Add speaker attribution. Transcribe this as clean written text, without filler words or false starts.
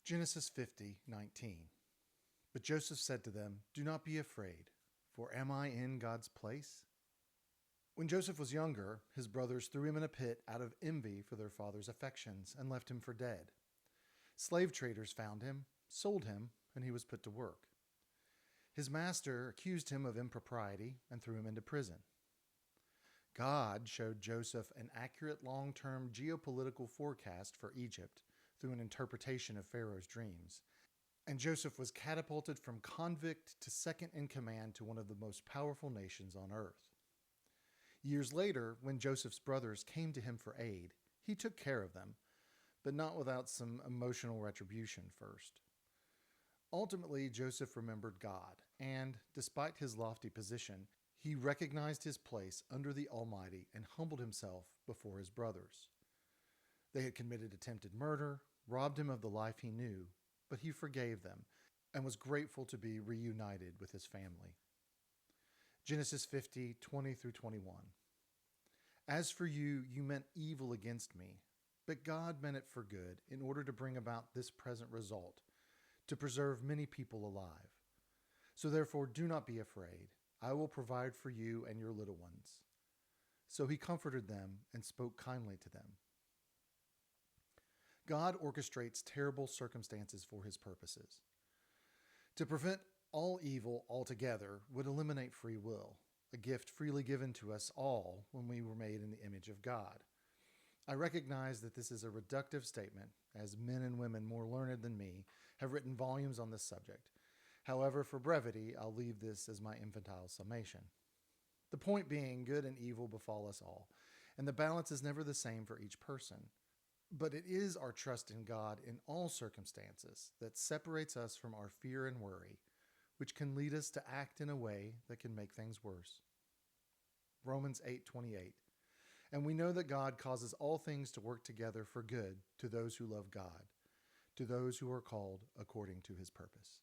Speaker 1: Genesis 50:19. But Joseph said to them, "Do not be afraid, for am I in God's place?" When Joseph was younger, his brothers threw him in a pit out of envy for their father's affections and left him for dead. Slave traders found him, sold him, and he was put to work. His master accused him of impropriety and threw him into prison. God showed Joseph an accurate long-term geopolitical forecast for Egypt through an interpretation of Pharaoh's dreams, and Joseph was catapulted from convict to second in command to one of the most powerful nations on earth. Years later, when Joseph's brothers came to him for aid, he took care of them, but not without some emotional retribution first. Ultimately, Joseph remembered God, and despite his lofty position, he recognized his place under the Almighty and humbled himself before his brothers. They had committed attempted murder, robbed him of the life he knew, but he forgave them and was grateful to be reunited with his family. Genesis 50:20 through 21. As for you, you meant evil against me, but God meant it for good in order to bring about this present result, to preserve many people alive. So therefore do not be afraid. I will provide for you and your little ones. So he comforted them and spoke kindly to them. God orchestrates terrible circumstances for his purposes. To prevent all evil altogether would eliminate free will, a gift freely given to us all when we were made in the image of God. I recognize that this is a reductive statement, as men and women more learned than me have written volumes on this subject. However, for brevity, I'll leave this as my infantile summation. The point being, good and evil befall us all, and the balance is never the same for each person. But it is our trust in God in all circumstances that separates us from our fear and worry, which can lead us to act in a way that can make things worse. Romans 8:28. And we know that God causes all things to work together for good to those who love God, to those who are called according to his purpose.